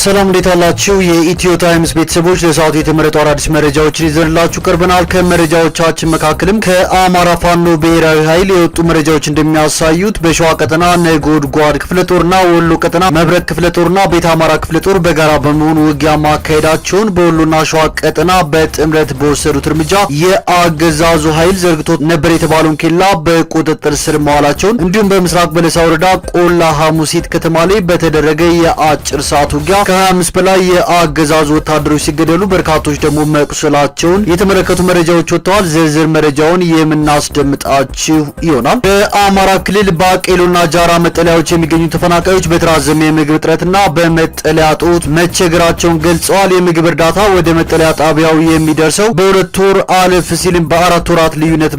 ሰላም እንዴት አላችሁ? የኢትዮ ታይምስ ቤተሰቦች ለሰዓቱ የተመረጡ አዳዲስ መረጃዎችን ይዘንላችሁ ቀርበናል። ከመረጃዎቻችን መካከልም ከአማራ ፋኖ ብሔራዊ ኃይል የወጡ መረጃዎች እንደሚያሳዩት በሸዋ ቀጠና ነጎድጓድ ክፍለ ጦርና ወሎ ቀጠና መብረቅ ክፍለ ጦርና ቤተ አማራ ክፍለ ጦር በጋራ በመሆን ውጊያ ማካሄዳቸውን፣ በወሎና ሸዋ ቀጠና በጥምረት በወሰዱት እርምጃ የአገዛዙ ኃይል ዘርግቶ ነበር የተባለውን ኬላ በቁጥጥር ስር መዋላቸውን፣ እንዲሁም በምስራቅ በለሳ ወረዳ ቆላ ሐሙሲት ከተማ ላይ በተደረገ የአጭር ሰዓት ውጊያ ከ25 በላይ የአገዛዙ ወታደሮች ሲገደሉ በርካቶች ደግሞ መቁሰላቸውን የተመለከቱ መረጃዎች ወጥተዋል። ዝርዝር መረጃውን የምናስደምጣችሁ ይሆናል። በአማራ ክልል ባቄሎና ጃራ መጠለያዎች የሚገኙ ተፈናቃዮች በተራዘመ የምግብ እጥረትና በመጠለያ ጦት መቸገራቸውን ገልጸዋል። የምግብ እርዳታ ወደ መጠለያ ጣቢያው የሚደርሰው በሁለት ወር አለፍ ሲልም በአራት ወራት ልዩነት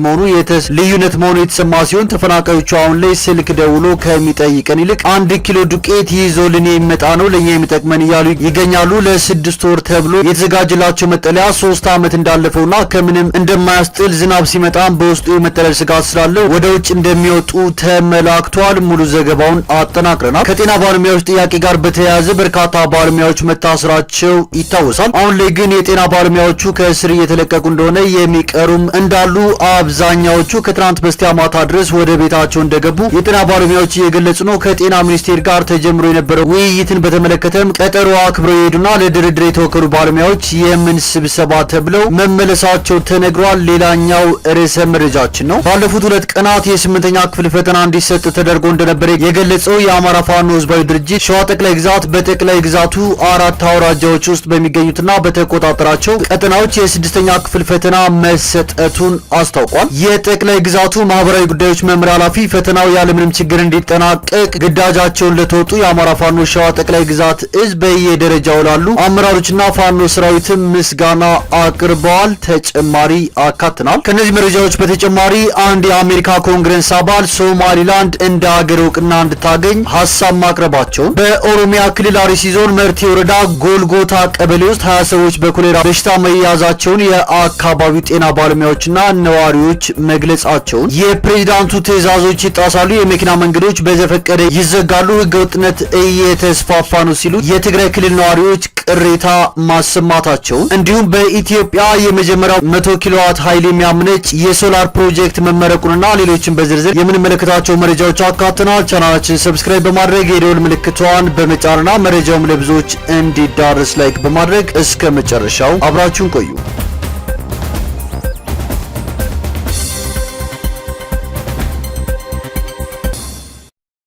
መሆኑ የተሰማ ሲሆን ተፈናቃዮቹ አሁን ላይ ስልክ ደውሎ ከሚጠይቀን ይልቅ 1 ኪሎ ዱቄት ይዞልን የሚመጣ ነው ለኛ የሚጠቅመን እያሉ ይገኛሉ። ለ6 ወር ተብሎ የተዘጋጀላቸው መጠለያ 3 ዓመት እንዳለፈውና ከምንም እንደማያስጥል ዝናብ ሲመጣም በውስጡ የመጠለል ስጋት ስላለው ወደ ውጭ እንደሚወጡ ተመላክቷል። ሙሉ ዘገባውን አጠናቅረናል። ከጤና ባለሙያዎች ጥያቄ ጋር በተያያዘ በርካታ ባለሙያዎች መታሰራቸው ይታወሳል። አሁን ላይ ግን የጤና ባለሙያዎቹ ከእስር እየተለቀቁ እንደሆነ የሚቀሩም እንዳሉ፣ አብዛኛዎቹ ከትናንት በስቲያ ማታ ድረስ ወደ ቤታቸው እንደገቡ የጤና ባለሙያዎች እየገለጹ ነው። ከጤና ሚኒስቴር ጋር ተጀምሮ የነበረው ውይይትን በተመለከተም ቀጠሮ አክብረው የሄዱና ለድርድር የተወከሉ ባለሙያዎች የምን ስብሰባ ተብለው መመለሳቸው ተነግሯል። ሌላኛው ርዕሰ መረጃችን ነው። ባለፉት 2 ቀናት የ8ኛ ክፍል ፈተና እንዲሰጥ ተደርጎ እንደነበረ የገለጸው የአማራ ፋኖ ህዝባዊ ድርጅት ሸዋ ጠቅላይ ግዛት በጠቅላይ ግዛቱ 4 አውራጃዎች ውስጥ በሚገኙትና በተቆጣጠራቸው ቀጠናዎች የ6ኛ ክፍል ፈተና መሰጠቱን አስታውቋል። የጠቅላይ ግዛቱ ማህበራዊ ጉዳዮች መምሪያ ኃላፊ ፈተናው ያለምንም ችግር እንዲጠናቀቅ ግዳጃቸውን ለተወጡ የአማራ ፋኖ ሸዋ ጠቅላይ ግዛት እዝ በየደረጃው ላሉ አመራሮችና ፋኖ ሰራዊትም ምስጋና አቅርበዋል። ተጨማሪ አካትናል። ከነዚህ መረጃዎች በተጨማሪ አንድ የአሜሪካ ኮንግረስ አባል ሶማሊላንድ እንደ ሀገር እውቅና እንድታገኝ ሀሳብ ማቅረባቸውን፣ በኦሮሚያ ክልል አርሲ ዞን መርቲ ወረዳ ጎልጎታ ቀበሌ ውስጥ 20 ሰዎች በኮሌራ በሽታ መያዛቸውን የአካባቢው ጤና ባለሙያዎችና ነዋሪዎች መግለጻቸውን፣ የፕሬዝዳንቱ ትዕዛዞች ይጣሳሉ፣ የመኪና መንገዶች በዘፈቀደ ይዘጋሉ፣ ህገወጥነት እየተስፋፋ ነው ሲሉ የትግራይ ክልል ነዋሪዎች ቅሬታ ማሰማታቸውን፣ እንዲሁም በኢትዮጵያ የመጀመሪያው 100 ኪሎዋት ኃይል የሚያመነጭ የሶላር ፕሮጀክት መመረቁንና ሌሎችን በዝርዝር የምንመለከታቸው መረጃዎች አካተናል። ቻናላችን ሰብስክራይብ በማድረግ የደወል ምልክቷን በመጫንና መረጃውም ለብዙዎች እንዲዳረስ ላይክ በማድረግ እስከ መጨረሻው አብራችሁን ቆዩ።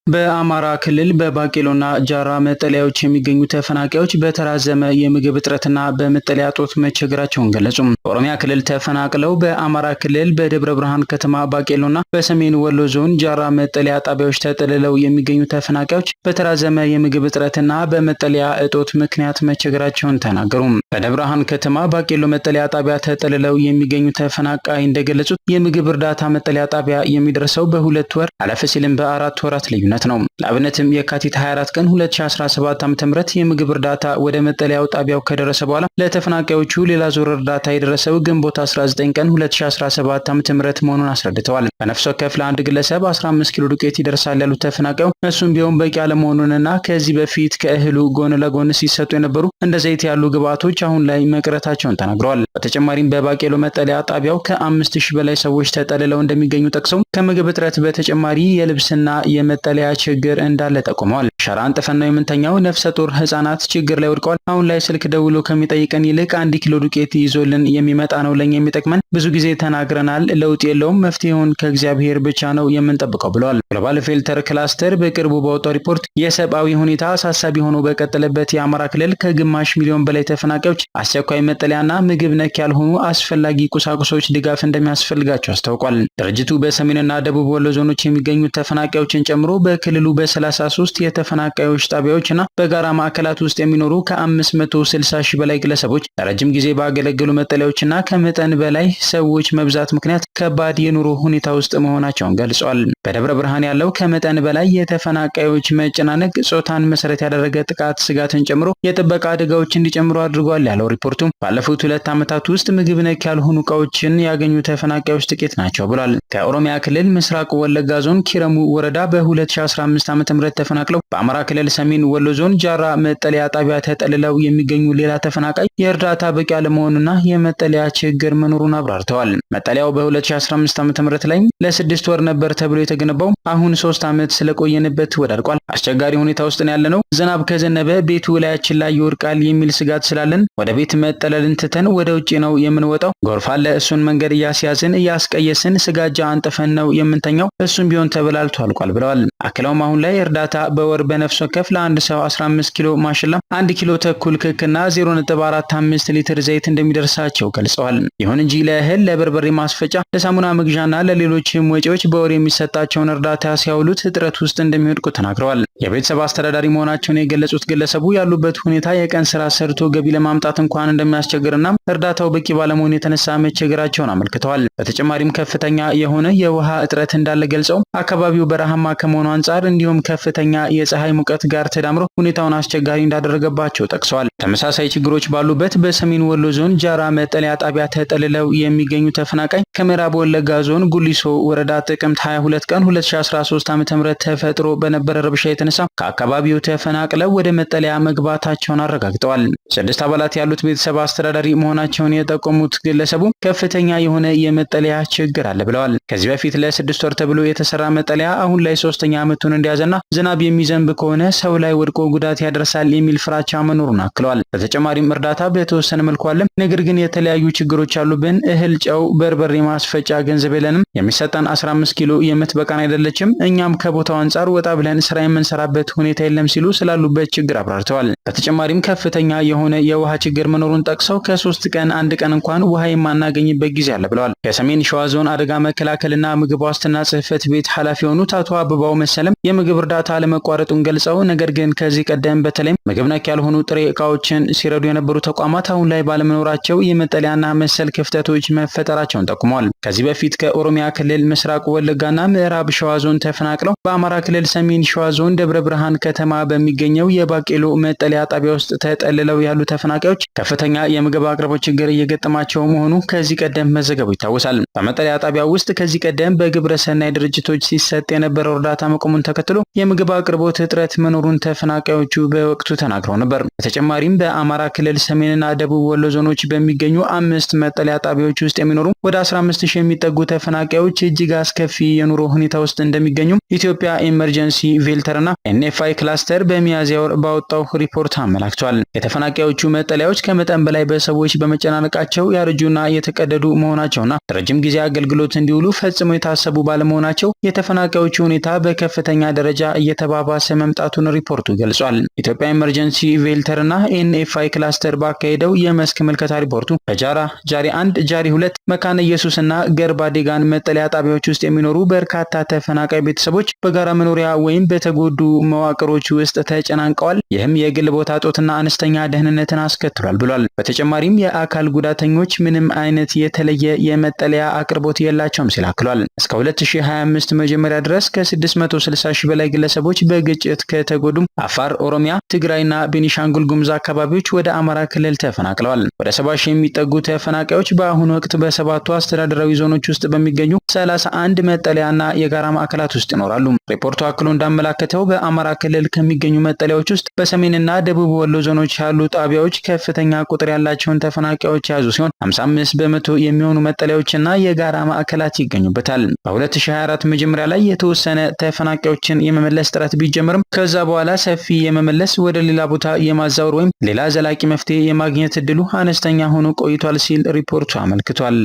በአማራ ክልል በባቄሎና ጃራ መጠለያዎች የሚገኙ ተፈናቃዮች በተራዘመ የምግብ እጥረትና በመጠለያ ጦት መቸገራቸውን ገለጹ። በኦሮሚያ ክልል ተፈናቅለው በአማራ ክልል በደብረ ብርሃን ከተማ ባቄሎና በሰሜን ወሎ ዞን ጃራ መጠለያ ጣቢያዎች ተጠልለው የሚገኙ ተፈናቃዮች በተራዘመ የምግብ እጥረትና በመጠለያ እጦት ምክንያት መቸገራቸውን ተናገሩ። በደብረ ብርሃን ከተማ ባቄሎ መጠለያ ጣቢያ ተጠልለው የሚገኙ ተፈናቃይ እንደገለጹት የምግብ እርዳታ መጠለያ ጣቢያ የሚደርሰው በ2 ወር አለፍ ሲልም በ4 ወራት ልዩነት ነው። ለአብነትም የካቲት 24 ቀን 2017 ዓ.ም የምግብ እርዳታ ወደ መጠለያው ጣቢያው ከደረሰ በኋላ ለተፈናቃዮቹ ሌላ ዙር እርዳታ የደረሰው ግንቦት 19 ቀን 2017 ዓ.ም መሆኑን አስረድተዋል። በነፍስ ወከፍ ለአንድ ግለሰብ 15 ኪሎ ዱቄት ይደርሳል ያሉት ተፈናቃዩ እሱም ቢሆን በቂ አለመሆኑንና ከዚህ በፊት ከእህሉ ጎን ለጎን ሲሰጡ የነበሩ እንደ ዘይት ያሉ ግብዓቶች አሁን ላይ መቅረታቸውን ተናግረዋል። በተጨማሪም በባቄሎ መጠለያ ጣቢያው ከ5000 በላይ ሰዎች ተጠልለው እንደሚገኙ ጠቅሰው ከምግብ እጥረት በተጨማሪ የልብስና የመጠለያ ችግር እንዳለ ጠቁመዋል። ሸራ አንጥፈን ነው የምንተኛው፣ ነፍሰ ጡር ህጻናት ችግር ላይ ወድቀዋል። አሁን ላይ ስልክ ደውሎ ከሚጠይቀን ይልቅ 1 ኪሎ ዱቄት ይዞልን የሚመጣ ነው ለኛ የሚጠቅመን፣ ብዙ ጊዜ ተናግረናል፣ ለውጥ የለውም፣ መፍትሄውን ከእግዚአብሔር ብቻ ነው የምንጠብቀው ብለዋል። ግሎባል ፊልተር ክላስተር በቅርቡ ባወጣው ሪፖርት የሰብአዊ ሁኔታ አሳሳቢ ሆኖ በቀጠለበት የአማራ ክልል ከግማሽ ሚሊዮን በላይ ተፈናቃዮች አስቸኳይ መጠለያና ምግብ ነክ ያልሆኑ አስፈላጊ ቁሳቁሶች ድጋፍ እንደሚያስፈልጋቸው አስታውቋል። ድርጅቱ በሰሜንና ደቡብ ወሎ ዞኖች የሚገኙ ተፈናቃዮችን ጨምሮ በክልሉ በ33 የተፈናቃዮች ጣቢያዎችና በጋራ ማዕከላት ውስጥ የሚኖሩ ከ560 ሺህ በላይ ግለሰቦች ለረጅም ጊዜ ባገለገሉ መጠለያዎችና ከመጠን በላይ ሰዎች መብዛት ምክንያት ከባድ የኑሮ ሁኔታ ውስጥ መሆናቸውን ገልጿል። በደብረ ብርሃን ያለው ከመጠን በላይ የተፈናቃዮች መጨናነቅ ጾታን መሰረት ያደረገ ጥቃት ስጋትን ጨምሮ የጥበቃ አደጋዎች እንዲጨምሩ አድርጓል ያለው ሪፖርቱ ባለፉት 2 ዓመታት ውስጥ ምግብ ነክ ያልሆኑ ዕቃዎችን ያገኙ ተፈናቃዮች ጥቂት ናቸው ብሏል። ከኦሮሚያ ክልል ምስራቅ ወለጋ ዞን ኪረሙ ወረዳ በ20 በ2015 ዓ.ም ተፈናቅለው በአማራ ክልል ሰሜን ወሎ ዞን ጃራ መጠለያ ጣቢያ ተጠልለው የሚገኙ ሌላ ተፈናቃይ የእርዳታ በቂ አለመሆኑና የመጠለያ ችግር መኖሩን አብራርተዋል። መጠለያው በ2015 ዓ.ም ላይ ለ6 ወር ነበር ተብሎ የተገነባው አሁን 3 ዓመት ስለቆየንበት ወዳድቋል። አስቸጋሪ ሁኔታ ውስጥ ነው ያለነው። ዝናብ ከዘነበ ቤቱ ላያችን ላይ ይወድቃል የሚል ስጋት ስላለን ወደ ቤት መጠለልን ትተን ወደ ውጪ ነው የምንወጣው። ጎርፍ አለ፣ እሱን መንገድ እያስያዝን እያስቀየስን ስጋጃ አንጥፈን ነው የምንተኛው። እሱም ቢሆን ተበላልቶ አልቋል ብለዋል። አክለውም አሁን ላይ እርዳታ በወር በነፍስ ወከፍ ለአንድ ሰው 15 ኪሎ ማሽላ፣ 1 ኪሎ ተኩል ክክና 0.45 ሊትር ዘይት እንደሚደርሳቸው ገልጸዋል። ይሁን እንጂ ለእህል፣ ለበርበሬ ማስፈጫ፣ ለሳሙና መግዣና ለሌሎችም ወጪዎች በወር የሚሰጣቸውን እርዳታ ሲያውሉት እጥረት ውስጥ እንደሚወድቁ ተናግረዋል። የቤተሰብ አስተዳዳሪ መሆናቸውን የገለጹት ግለሰቡ ያሉበት ሁኔታ የቀን ስራ ሰርቶ ገቢ ለማምጣት እንኳን እንደሚያስቸግርና እርዳታው በቂ ባለመሆኑ የተነሳ መቸገራቸውን አመልክተዋል። በተጨማሪም ከፍተኛ የሆነ የውሃ እጥረት እንዳለ ገልጸው አካባቢው በረሃማ ከመሆኑ አንጻር እንዲሁም ከፍተኛ የፀሐይ ሙቀት ጋር ተዳምሮ ሁኔታውን አስቸጋሪ እንዳደረገባቸው ጠቅሰዋል። ተመሳሳይ ችግሮች ባሉበት በሰሜን ወሎ ዞን ጃራ መጠለያ ጣቢያ ተጠልለው የሚገኙ ተፈናቃይ ከምዕራብ ወለጋ ዞን ጉሊሶ ወረዳ ጥቅምት 22 ቀን 2013 ዓ.ም ተፈጥሮ በነበረ ረብሻ የተነሳ ከአካባቢው ተፈናቅለው ወደ መጠለያ መግባታቸውን አረጋግጠዋል። 6 አባላት ያሉት ቤተሰብ አስተዳዳሪ መሆናቸውን የጠቆሙት ግለሰቡ ከፍተኛ የሆነ የመጠለያ ችግር አለ ብለዋል። ከዚህ በፊት ለ6 ወር ተብሎ የተሰራ መጠለያ አሁን ላይ 3ኛ ዓመቱን እንደያዘና ዝናብ የሚዘንብ ከሆነ ሰው ላይ ወድቆ ጉዳት ያደርሳል የሚል ፍራቻ መኖሩን አክለዋል። በተጨማሪም እርዳታ በተወሰነ መልኩ አለ፣ ነገር ግን የተለያዩ ችግሮች አሉብን። እህል፣ ጨው፣ በርበሬ ማስፈጫ ገንዘብ የለንም። የሚሰጠን 15 ኪሎ የምትበቃን አይደለችም። እኛም ከቦታው አንጻር ወጣ ብለን ስራ የምንሰራበት ሁኔታ የለም ሲሉ ስላሉበት ችግር አብራርተዋል። በተጨማሪም ከፍተኛ የሆነ የውሃ ችግር መኖሩን ጠቅሰው ከ3 ቀን 1 ቀን እንኳን ውሃ የማናገኝበት ጊዜ አለ ብለዋል። የሰሜን ሸዋ ዞን አደጋ መከላከልና ምግብ ዋስትና ጽሕፈት ቤት ኃላፊ የሆኑት አቶ አበባው መሰለም የምግብ እርዳታ ለመቋረጡን ገልጸው ነገር ግን ከዚህ ቀደም በተለይም ምግብ ነክ ያልሆኑ ጥሬ እቃዎችን ሲረዱ የነበሩ ተቋማት አሁን ላይ ባለመኖራቸው የመጠለያና መሰል ክፍተቶች መፈጠራቸውን ጠቁመዋል። ከዚህ በፊት ከኦሮሚያ ክልል ምስራቅ ወለጋና ምዕራብ ሸዋ ዞን ተፈናቅለው በአማራ ክልል ሰሜን ሸዋ ዞን ደብረ ብርሃን ከተማ በሚገኘው የባቄሎ መጠለያ ጣቢያ ውስጥ ተጠልለው ያሉ ተፈናቃዮች ከፍተኛ የምግብ አቅርቦት ችግር እየገጠማቸው መሆኑ ከዚህ ቀደም መዘገቡ ይታወሳል። በመጠለያ ጣቢያ ውስጥ ከዚህ ቀደም በግብረ ሰናይ ድርጅቶች ሲሰጥ የነበረው እርዳታ መቆሙን ተከትሎ የምግብ አቅርቦት እጥረት መኖሩን ተፈናቃዮቹ በወቅቱ ተናግረው ነበር። በተጨማሪም በአማራ ክልል ሰሜንና ደቡብ ወሎ ዞኖች በሚገኙ 5 መጠለያ ጣቢያዎች ውስጥ የሚኖሩ ወደ 15000 የሚጠጉ ተፈናቃዮች እጅግ አስከፊ የኑሮ ሁኔታ ውስጥ እንደሚገኙ ኢትዮጵያ ኢመርጀንሲ ቬልተርና ኤንኤፍአይ ክላስተር በሚያዝያ ወር ባወጣው ሪፖርት አመላክቷል። የተፈናቃዮቹ መጠለያዎች ከመጠን በላይ በሰዎች በመጨናነቃቸው ያረጁና የተቀደዱ መሆናቸውና ረጅም ጊዜ አገልግሎት እንዲውሉ ፈጽሞ የታሰቡ ባለመሆናቸው የተፈናቃዮቹ ሁኔታ በከፍተኛ ደረጃ እየተባባሰ መምጣቱን ሪፖርቱ ገልጿል። ኢትዮጵያ ኢመርጀንሲ ቬልተርና ኤንኤፍአይ ክላስተር ባካሄደው የመስክ ምልከታ ሪፖርቱ በጃራ፣ ጃሪ 1፣ ጃሪ 2፣ መካነ ኢየሱስና ገርባ ዴጋን መጠለያ ጣቢያዎች ውስጥ የሚኖሩ በርካታ ተፈናቃይ ቤተሰቦች በጋራ መኖሪያ ወይም በተጎዱ መዋቅሮች ውስጥ ተጨናንቀዋል። ይህም የግል ቦታ እጦትና አነስተኛ ደህንነትን አስከትሏል ብሏል። በተጨማሪም የአካል ጉዳተኞች ምንም አይነት የተለየ የመጠለያ አቅርቦት የላቸውም ሲል አክሏል። እስከ 2025 መጀመሪያ ድረስ ከ660,000 በላይ ግለሰቦች በግጭት ከተጎዱም አፋር፣ ኦሮሚያ፣ ትግራይና ቤኒሻንጉል ጉሙዝ አካባቢዎች ወደ አማራ ክልል ተፈናቅለዋል። ወደ 70,000 የሚጠጉ ተፈናቃዮች በአሁኑ ወቅት በ7ቱ አስተዳደራዊ ዞኖች ውስጥ በሚገኙ 31 መጠለያና የጋራ ማዕከላት ውስጥ ይኖራሉ። ሪፖርቱ አክሎ እንዳመላከተው በአማራ ክልል ከሚገኙ መጠለያዎች ውስጥ በሰሜንና ደቡብ ወሎ ዞኖች ያሉ ጣቢያዎች ከፍተኛ ቁጥር ያላቸውን ተፈናቃዮች የያዙ ሲሆን 55 በመቶ የሚሆኑ መጠለያዎችና የጋራ ማዕከላት ይገኙበታል። በ2024 መጀመሪያ ላይ የተወሰነ ተፈናቃዮችን የመመለስ ጥረት ቢጀምርም ከዛ በኋላ ሰፊ የመመለስ ወደ ሌላ ቦታ የማዛወር ወይም ሌላ ዘላቂ መፍትሄ የማግኘት እድሉ አነስተኛ ሆኖ ቆይቷል ሲል ሪፖርቱ አመልክቷል።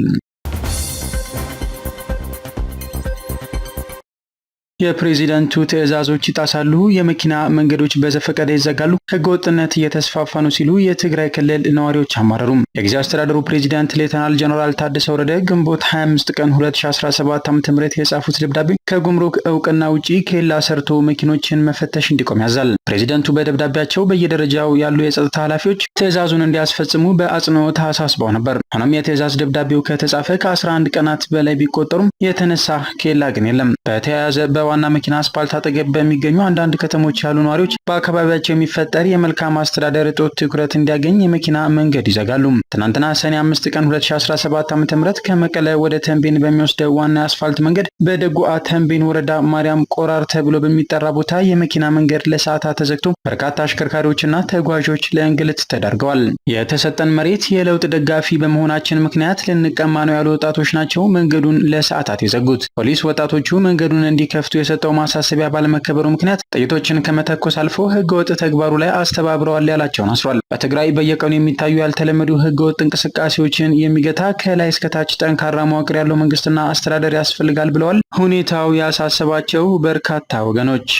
የፕሬዚዳንቱ ትዕዛዞች ይጣሳሉ፣ የመኪና መንገዶች በዘፈቀደ ይዘጋሉ፣ ህገወጥነት እየተስፋፋ ነው ሲሉ የትግራይ ክልል ነዋሪዎች አማረሩ። የጊዜያዊ አስተዳደሩ ፕሬዚዳንት ሌተናል ጀነራል ታደሰ ወረደ ግንቦት 25 ቀን 2017 ዓ.ም የጻፉት ደብዳቤ ከጉምሩክ እውቅና ውጪ ኬላ ሰርቶ መኪኖችን መፈተሽ እንዲቆም ያዛል። ፕሬዚዳንቱ በደብዳቤያቸው በየደረጃው ያሉ የጸጥታ ኃላፊዎች ትዕዛዙን እንዲያስፈጽሙ በአጽንኦት አሳስበው ነበር። ሆኖም የትዕዛዝ ደብዳቤው ከተጻፈ ከ11 ቀናት በላይ ቢቆጠሩም የተነሳ ኬላ ግን የለም። በተያያዘ ዋና መኪና አስፓልት አጠገብ በሚገኙ አንዳንድ ከተሞች ያሉ ነዋሪዎች በአካባቢያቸው የሚፈጠር የመልካም አስተዳደር እጦት ትኩረት እንዲያገኝ የመኪና መንገድ ይዘጋሉ። ትናንትና ሰኔ 5 ቀን 2017 ዓ.ም ከመቀለ ወደ ተንቤን በሚወስደው ዋና አስፋልት መንገድ በደጉዓ ተንቤን ወረዳ ማርያም ቆራር ተብሎ በሚጠራ ቦታ የመኪና መንገድ ለሰዓታት ተዘግቶ በርካታ አሽከርካሪዎችና ተጓዦች ለእንግልት ተዳርገዋል። የተሰጠን መሬት የለውጥ ደጋፊ በመሆናችን ምክንያት ልንቀማ ነው ያሉ ወጣቶች ናቸው መንገዱን ለሰዓታት የዘጉት። ፖሊስ ወጣቶቹ መንገዱን እንዲከፍቱ የሰጠው ማሳሰቢያ ባለመከበሩ ምክንያት ጥይቶችን ከመተኮስ አልፎ ህገወጥ ተግባሩ ላይ አስተባብረዋል ያላቸውን አስሯል። በትግራይ በየቀኑ የሚታዩ ያልተለመዱ ህገወጥ እንቅስቃሴዎችን የሚገታ ከላይ እስከታች ጠንካራ መዋቅር ያለው መንግስትና አስተዳደር ያስፈልጋል ብለዋል ሁኔታው ያሳሰባቸው በርካታ ወገኖች።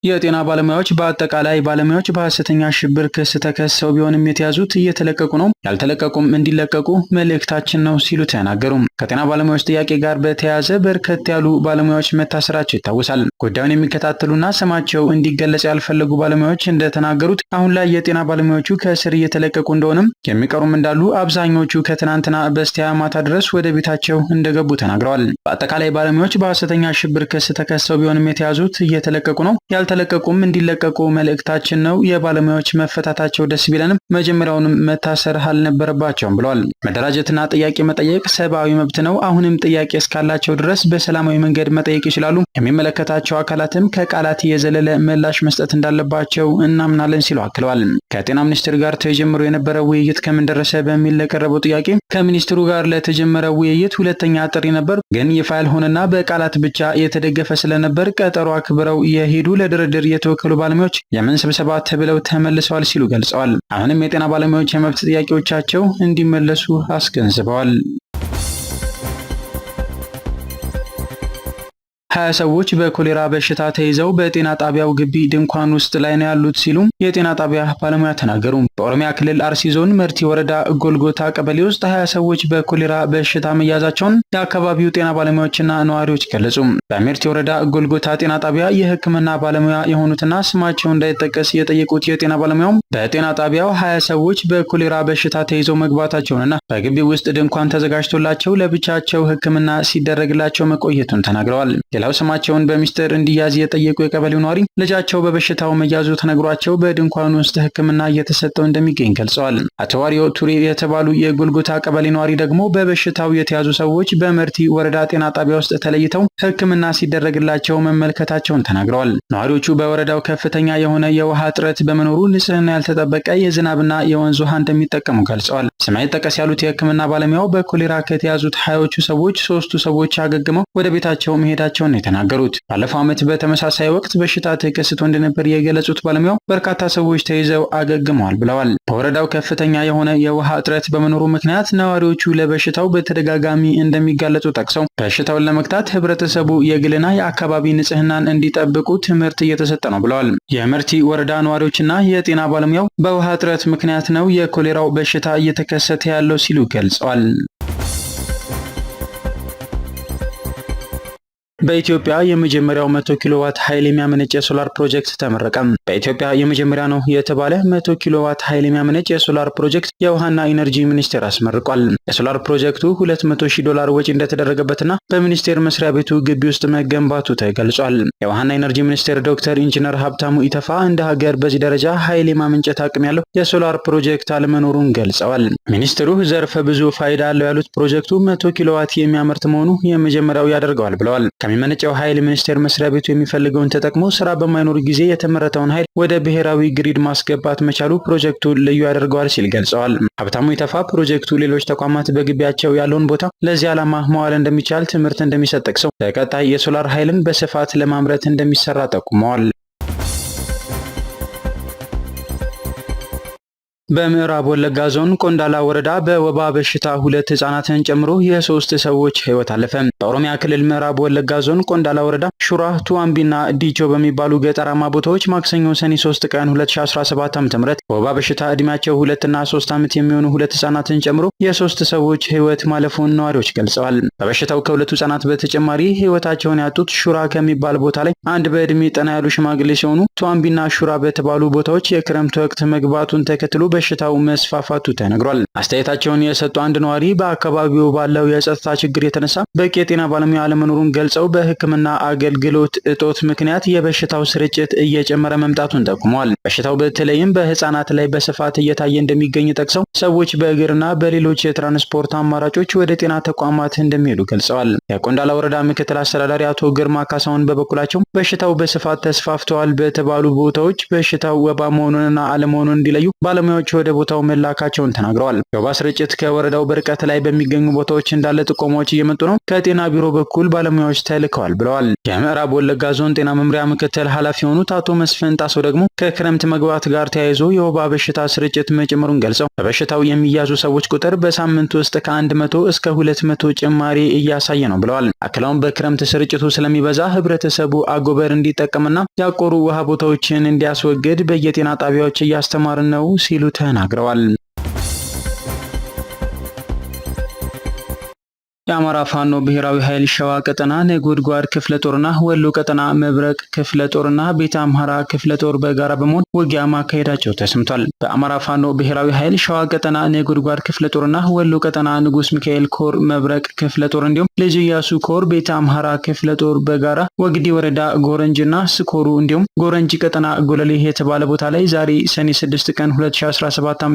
የጤና ባለሙያዎች በአጠቃላይ ባለሙያዎች በሐሰተኛ ሽብር ክስ ተከሰው ቢሆንም የተያዙት እየተለቀቁ ነው፣ ያልተለቀቁም እንዲለቀቁ መልእክታችን ነው ሲሉ ተናገሩ። ከጤና ባለሙያዎች ጥያቄ ጋር በተያያዘ በርከት ያሉ ባለሙያዎች መታሰራቸው ይታወሳል። ጉዳዩን የሚከታተሉና ስማቸው እንዲገለጽ ያልፈለጉ ባለሙያዎች እንደተናገሩት አሁን ላይ የጤና ባለሙያዎቹ ከእስር እየተለቀቁ እንደሆነም የሚቀሩም እንዳሉ፣ አብዛኞቹ ከትናንትና በስቲያ ማታ ድረስ ወደ ቤታቸው እንደገቡ ተናግረዋል። በአጠቃላይ ባለሙያዎች በሐሰተኛ ሽብር ክስ ተከሰው ቢሆንም የተያዙት እየተለቀቁ ነው፣ ያልተለቀቁም እንዲለቀቁ መልእክታችን ነው። የባለሙያዎች መፈታታቸው ደስ ቢለንም መጀመሪያውንም መታሰር አልነበረባቸውም ብለዋል። መደራጀትና ጥያቄ መጠየቅ ሰብአዊ መብት ነው። አሁንም ጥያቄ እስካላቸው ድረስ በሰላማዊ መንገድ መጠየቅ ይችላሉ። የሚመለከታቸው አካላትም ከቃላት የዘለለ ምላሽ መስጠት እንዳለባቸው እናምናለን ሲሉ አክለዋል። ከጤና ሚኒስቴር ጋር ተጀምሮ የነበረው ውይይት ከምን ደረሰ በሚል ለቀረበው ጥያቄ ከሚኒስትሩ ጋር ለተጀመረው ውይይት ሁለተኛ ጥሪ ነበር፣ ግን ይፋ ያልሆነና በቃላት ብቻ የተደገፈ ስለነበር ቀጠሮ አክብረው የሄዱ ለድርድር የተወከሉ ባለሙያዎች የምን ስብሰባ ተብለው ተመልሰዋል ሲሉ ገልጸዋል። አሁንም የጤና ባለሙያዎች የመብት ጥያቄዎቻቸው እንዲመለሱ አስገንዝበዋል። 20 ሰዎች በኮሌራ በሽታ ተይዘው በጤና ጣቢያው ግቢ ድንኳን ውስጥ ላይ ነው ያሉት ሲሉ የጤና ጣቢያ ባለሙያ ተናገሩ። በኦሮሚያ ክልል አርሲ ዞን መርቲ ወረዳ ጎልጎታ ቀበሌ ውስጥ 20 ሰዎች በኮሌራ በሽታ መያዛቸውን የአካባቢው ጤና ባለሙያዎችና ነዋሪዎች ገለጹ። በመርቲ ወረዳ ጎልጎታ ጤና ጣቢያ የሕክምና ባለሙያ የሆኑትና ስማቸው እንዳይጠቀስ የጠየቁት የጤና ባለሙያው በጤና ጣቢያው 20 ሰዎች በኮሌራ በሽታ ተይዘው መግባታቸውንና በግቢው ውስጥ ድንኳን ተዘጋጅቶላቸው ለብቻቸው ሕክምና ሲደረግላቸው መቆየቱን ተናግረዋል። ሌላው ስማቸውን በሚስጥር እንዲያዝ የጠየቁ የቀበሌው ነዋሪ ልጃቸው በበሽታው መያዙ ተነግሯቸው በድንኳን ውስጥ ሕክምና እየተሰጠው እንደሚገኝ ገልጸዋል። አቶ ዋሪዮ ቱሬ የተባሉ የጎልጎታ ቀበሌ ነዋሪ ደግሞ በበሽታው የተያዙ ሰዎች በመርቲ ወረዳ ጤና ጣቢያ ውስጥ ተለይተው ሕክምና ሲደረግላቸው መመልከታቸውን ተናግረዋል። ነዋሪዎቹ በወረዳው ከፍተኛ የሆነ የውሃ እጥረት በመኖሩ ንጽህና ያልተጠበቀ የዝናብና የወንዝ ውሃ እንደሚጠቀሙ ገልጸዋል። ስማይ ጠቀስ ያሉት የሕክምና ባለሙያው በኮሌራ ከተያዙት 20ዎቹ ሰዎች 3ቱ ሰዎች አገግመው ወደ ቤታቸው መሄዳቸውን የተናገሩት ባለፈው ዓመት በተመሳሳይ ወቅት በሽታ ተከስቶ እንደነበር የገለጹት ባለሙያው በርካታ ሰዎች ተይዘው አገግመዋል ብለዋል። በወረዳው ከፍተኛ የሆነ የውሃ እጥረት በመኖሩ ምክንያት ነዋሪዎቹ ለበሽታው በተደጋጋሚ እንደሚጋለጡ ጠቅሰው በሽታውን ለመግታት ህብረተሰቡ የግልና የአካባቢ ንጽህናን እንዲጠብቁ ትምህርት እየተሰጠ ነው ብለዋል። የመርቲ ወረዳ ነዋሪዎችና የጤና ባለሙያው በውሃ እጥረት ምክንያት ነው የኮሌራው በሽታ እየተከሰተ ያለው ሲሉ ገልጸዋል። በኢትዮጵያ የመጀመሪያው 100 ኪሎዋት ኃይል የሚያመነጭ የሶላር ፕሮጀክት ተመረቀ። በኢትዮጵያ የመጀመሪያ ነው የተባለ 100 ኪሎዋት ኃይል የሚያመነጭ የሶላር ፕሮጀክት የውሃና ኢነርጂ ሚኒስቴር አስመርቋል። የሶላር ፕሮጀክቱ $200,000 ወጪ እንደተደረገበትና በሚኒስቴር መስሪያ ቤቱ ግቢ ውስጥ መገንባቱ ተገልጿል። የውሃና ኢነርጂ ሚኒስቴር ዶክተር ኢንጂነር ሀብታሙ ኢተፋ እንደ ሀገር በዚህ ደረጃ ኃይል የማመንጨት አቅም ያለው የሶላር ፕሮጀክት አለመኖሩን ገልጸዋል። ሚኒስትሩ ዘርፈ ብዙ ፋይዳ አለው ያሉት ፕሮጀክቱ 100 ኪሎዋት የሚያመርት መሆኑ የመጀመሪያው ያደርገዋል ብለዋል። የሚመነጨው ኃይል ሚኒስቴር መስሪያ ቤቱ የሚፈልገውን ተጠቅሞ ስራ በማይኖር ጊዜ የተመረተውን ኃይል ወደ ብሔራዊ ግሪድ ማስገባት መቻሉ ፕሮጀክቱ ልዩ ያደርገዋል ሲል ገልጸዋል። ሀብታሙ ኢተፋ ፕሮጀክቱ ሌሎች ተቋማት በግቢያቸው ያለውን ቦታ ለዚህ ዓላማ መዋል እንደሚቻል ትምህርት እንደሚሰጥ ጠቅሰው በቀጣይ የሶላር ኃይልን በስፋት ለማምረት እንደሚሰራ ጠቁመዋል። በምዕራብ ወለጋ ዞን ቆንዳላ ወረዳ በወባ በሽታ 2 ህጻናትን ጨምሮ የ3 ሰዎች ህይወት አለፈ። በኦሮሚያ ክልል ምዕራብ ወለጋ ዞን ቆንዳላ ወረዳ ሹራ፣ ቱዋምቢና ዲቾ በሚባሉ ገጠራማ ቦታዎች ማክሰኞ ሰኔ 3 ቀን 2017 ዓ.ም በወባ በሽታ እድሜያቸው 2 እና 3 ዓመት የሚሆኑ 2 ህጻናትን ጨምሮ የ3 ሰዎች ህይወት ማለፉን ነዋሪዎች ገልጸዋል። በበሽታው ከሁለቱ ህጻናት በተጨማሪ ህይወታቸውን ያጡት ሹራ ከሚባል ቦታ ላይ አንድ በእድሜ ጠና ያሉ ሽማግሌ ሲሆኑ ቱዋምቢና ሹራ በተባሉ ቦታዎች የክረምት ወቅት መግባቱን ተከትሎ በሽታው መስፋፋቱ ተነግሯል። አስተያየታቸውን የሰጡ አንድ ነዋሪ በአካባቢው ባለው የጸጥታ ችግር የተነሳ በቂ የጤና ባለሙያ አለመኖሩን ገልጸው በሕክምና አገልግሎት እጦት ምክንያት የበሽታው ስርጭት እየጨመረ መምጣቱን ጠቁመዋል። በሽታው በተለይም በህፃናት ላይ በስፋት እየታየ እንደሚገኝ ጠቅሰው ሰዎች በእግርና በሌሎች የትራንስፖርት አማራጮች ወደ ጤና ተቋማት እንደሚሄዱ ገልጸዋል። የቆንዳላ ወረዳ ምክትል አስተዳዳሪ አቶ ግርማ ካሳሁን በበኩላቸው በሽታው በስፋት ተስፋፍተዋል በተባሉ ቦታዎች በሽታው ወባ መሆኑንና አለመሆኑን እንዲለዩ ባለሙያዎች ወደ ቦታው መላካቸውን ተናግረዋል። የወባ ስርጭት ከወረዳው በርቀት ላይ በሚገኙ ቦታዎች እንዳለ ጥቆማዎች እየመጡ ነው። ከጤና ቢሮ በኩል ባለሙያዎች ተልከዋል ብለዋል። የምዕራብ ወለጋ ዞን ጤና መምሪያ ምክትል ኃላፊ የሆኑት አቶ መስፍን ጣሰው ደግሞ ከክረምት መግባት ጋር ተያይዞ የወባ በሽታ ስርጭት መጨመሩን ገልጸው በበሽታው የሚያዙ ሰዎች ቁጥር በሳምንት ውስጥ ከ100 እስከ 200 ጭማሪ እያሳየ ነው ብለዋል። አክለውም በክረምት ስርጭቱ ስለሚበዛ ህብረተሰቡ አጎበር እንዲጠቀምና ያቆሩ ውሃ ቦታዎችን እንዲያስወግድ በየጤና ጣቢያዎች እያስተማርን ነው ሲሉ ተናግረዋል። የአማራ ፋኖ ብሔራዊ ኃይል ሸዋ ቀጠና ነጎድጓድ ክፍለ ጦርና ወሎ ቀጠና መብረቅ ክፍለ ጦርና ቤተ አምሐራ ክፍለ ጦር በጋራ በመሆን ውጊያ ማካሄዳቸው ተሰምቷል። በአማራ ፋኖ ብሔራዊ ኃይል ሸዋ ቀጠና ነጎድጓድ ክፍለ ጦርና ወሎ ቀጠና ንጉስ ሚካኤል ኮር መብረቅ ክፍለ ጦር እንዲሁም ልጅ ኢያሱ ኮር ቤተ አምሐራ ክፍለ ጦር በጋራ ወግዲ ወረዳ ጎረንጅና ስኮሩ እንዲሁም ጎረንጅ ቀጠና ጎለሌ የተባለ ቦታ ላይ ዛሬ ሰኔ 6 ቀን 2017 ዓ.ም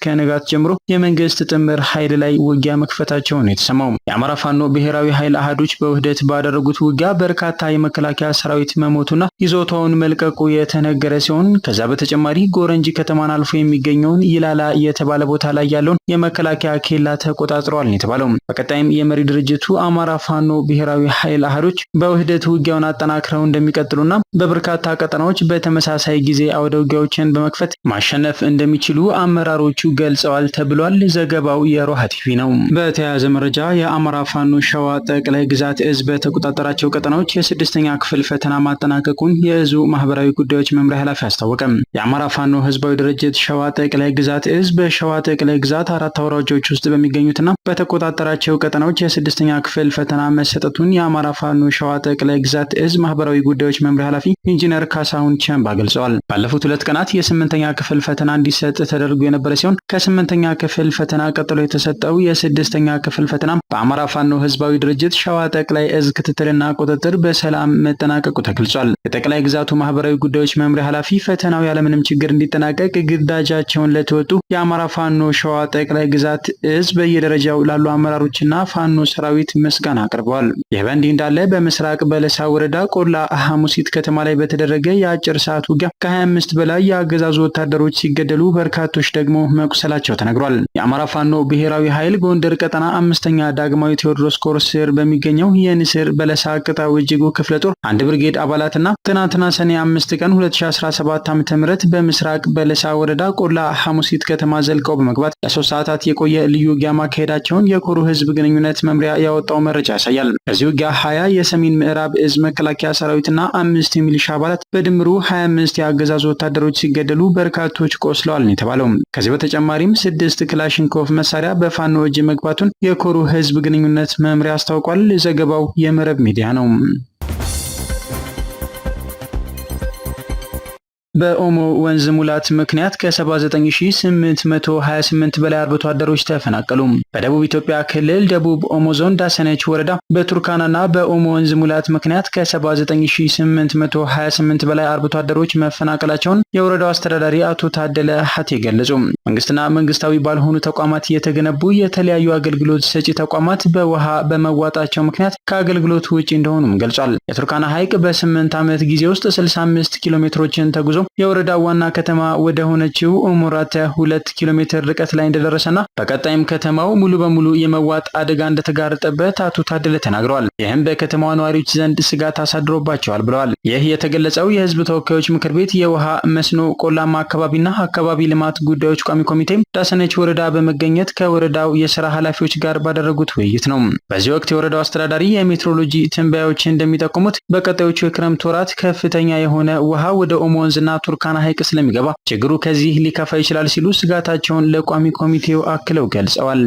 ከንጋት ጀምሮ የመንግስት ጥምር ኃይል ላይ ውጊያ መክፈታቸው ነው የተሰማው። የአማራ ፋኖ ብሔራዊ ኃይል አሃዶች በውህደት ባደረጉት ውጊያ በርካታ የመከላከያ ሰራዊት መሞቱና ይዞታውን መልቀቁ የተነገረ ሲሆን ከዛ በተጨማሪ ጎረንጂ ከተማን አልፎ የሚገኘውን ይላላ የተባለ ቦታ ላይ ያለውን የመከላከያ ኬላ ተቆጣጥረዋል የተባለው። በቀጣይም የመሪ ድርጅቱ አማራ ፋኖ ብሔራዊ ኃይል አሃዶች በውህደት ውጊያውን አጠናክረው እንደሚቀጥሉና በበርካታ ቀጠናዎች በተመሳሳይ ጊዜ አውደ ውጊያዎችን በመክፈት ማሸነፍ እንደሚችሉ አመራሮቹ ገልጸዋል ተብሏል። ዘገባው የሮሃ ቲቪ ነው። በተያያዘ መረጃ የአማራ ፋኖ ሸዋ ጠቅላይ ግዛት እዝ በተቆጣጠራቸው ቀጠናዎች የስድስተኛ ክፍል ፈተና ማጠናቀቁን የእዙ ማህበራዊ ጉዳዮች መምሪያ ኃላፊ አስታወቀም። የአማራ ፋኖ ህዝባዊ ድርጅት ሸዋ ጠቅላይ ግዛት እዝ በሸዋ ጠቅላይ ግዛት 4 አውራጃዎች ውስጥ በሚገኙትና በተቆጣጠራቸው ቀጠናዎች የስድስተኛ ክፍል ፈተና መሰጠቱን የአማራ ፋኖ ሸዋ ጠቅላይ ግዛት እዝ ማህበራዊ ጉዳዮች መምሪያ ኃላፊ ኢንጂነር ካሳሁን ቸምባ ገልጸዋል። ባለፉት 2 ቀናት የ8ኛ ክፍል ፈተና እንዲሰጥ ተደርጎ የነበረ ሲሆን ከ8ኛ ክፍል ፈተና ቀጥሎ የተሰጠው የ6ኛ ክፍል ፈተና በአማራ ፋኖ ህዝባዊ ድርጅት ሸዋ ጠቅላይ እዝ ክትትልና ቁጥጥር በሰላም መጠናቀቁ ተገልጿል። የጠቅላይ ግዛቱ ማህበራዊ ጉዳዮች መምሪያ ኃላፊ ፈተናው ያለምንም ችግር እንዲጠናቀቅ ግዳጃቸውን ለተወጡ የአማራ ፋኖ ሸዋ ጠቅላይ ግዛት እዝ በየደረጃው ላሉ አመራሮችና ፋኖ ሰራዊት ምስጋና አቅርበዋል። ይህ በእንዲህ እንዳለ በምስራቅ በለሳ ወረዳ ቆላ ሐሙሲት ከተማ ላይ በተደረገ የአጭር ሰዓት ውጊያ ከ25 በላይ የአገዛዙ ወታደሮች ሲገደሉ በርካቶች ደግሞ መቁሰላቸው ተነግሯል። የአማራ ፋኖ ብሔራዊ ኃይል ጎንደር ቀጠና 5ኛ ዳግማዊ ቴዎድሮስ ኮር ስር በሚገኘው የንስር በለሳ ቅጣው እጅጉ ክፍለ ጦር አንድ ብርጌድ አባላትና ትናንትና ሰኔ 5 ቀን 2017 ዓ.ም በምስራቅ በለሳ ወረዳ ቆላ ሐሙሲት ከተማ ዘልቀው በመግባት ለ3 ሰዓታት የቆየ ልዩ ውጊያ ማካሄዳቸውን የኮሩ ህዝብ ግንኙነት መምሪያ ያወጣው መረጃ ያሳያል። በዚህ ውጊያ 20 የሰሜን ምዕራብ እዝ መከላከያ ሰራዊትና 5 የሚሊሻ አባላት በድምሩ 25 የአገዛዙ ወታደሮች ሲገደሉ በርካቶች ቆስለዋል ነው የተባለው። ከዚህ በተጨማሪም 6 ክላሽንኮቭ መሳሪያ በፋኖ እጅ መግባቱን የኮሩ ህዝብ ግንኙነት መምሪያ አስታውቋል። ዘገባው የመረብ ሚዲያ ነው። በኦሞ ወንዝ ሙላት ምክንያት ከ79828 በላይ አርብቶ አደሮች ተፈናቀሉ። በደቡብ ኢትዮጵያ ክልል ደቡብ ኦሞ ዞን ዳሰነች ወረዳ በቱርካናና በኦሞ ወንዝ ሙላት ምክንያት ከ79828 በላይ አርብቶ አደሮች መፈናቀላቸውን የወረዳው አስተዳዳሪ አቶ ታደለ ሀቴ ገለጹ። መንግስትና መንግስታዊ ባልሆኑ ተቋማት የተገነቡ የተለያዩ አገልግሎት ሰጪ ተቋማት በውሃ በመዋጣቸው ምክንያት ከአገልግሎት ውጪ እንደሆኑም ገልጿል። የቱርካና ሐይቅ በ8 ዓመት ጊዜ ውስጥ 65 ኪሎ ሜትሮችን ተጉዞ የወረዳው ዋና ከተማ ወደ ሆነችው ኦሞራተ 2 ኪሎ ሜትር ርቀት ላይ እንደደረሰና በቀጣይም ከተማው ሙሉ በሙሉ የመዋጥ አደጋ እንደተጋረጠበት አቶ ታደለ ተናግረዋል። ይህም በከተማዋ ነዋሪዎች ዘንድ ስጋት አሳድሮባቸዋል ብለዋል። ይህ የተገለጸው የህዝብ ተወካዮች ምክር ቤት የውሃ መስኖ ቆላማ አካባቢና አካባቢ ልማት ጉዳዮች ቋሚ ኮሚቴ ዳሰነች ወረዳ በመገኘት ከወረዳው የስራ ኃላፊዎች ጋር ባደረጉት ውይይት ነው። በዚህ ወቅት የወረዳው አስተዳዳሪ የሜትሮሎጂ ትንበያዎች እንደሚጠቁሙት በቀጣዮቹ የክረምት ወራት ከፍተኛ የሆነ ውሃ ወደ ኦሞ ወንዝና ቱርካና ሐይቅ ስለሚገባ ችግሩ ከዚህ ሊከፋ ይችላል ሲሉ ስጋታቸውን ለቋሚ ኮሚቴው አክለው ገልጸዋል።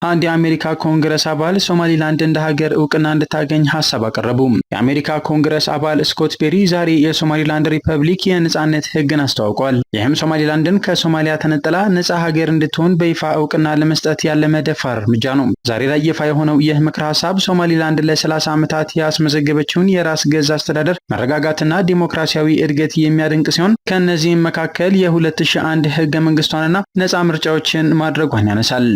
አንድ የአሜሪካ ኮንግረስ አባል ሶማሊላንድ እንደ ሀገር እውቅና እንድታገኝ ሀሳብ አቀረቡ። የአሜሪካ ኮንግረስ አባል ስኮት ቤሪ ዛሬ የሶማሊላንድ ሪፐብሊክ የነጻነት ህግን አስተዋውቋል። ይህም ሶማሊላንድን ከሶማሊያ ተነጥላ ነጻ ሀገር እንድትሆን በይፋ እውቅና ለመስጠት ያለመ ደፋር እርምጃ ነው። ዛሬ ላይ ይፋ የሆነው ይህ ምክረ ሀሳብ ሶማሊላንድ ለ30 ዓመታት ያስመዘገበችውን የራስ ገዝ አስተዳደር መረጋጋትና ዲሞክራሲያዊ እድገት የሚያደንቅ ሲሆን ከእነዚህም መካከል የ2001 ህገ መንግስቷንና ነጻ ምርጫዎችን ማድረጓን ያነሳል።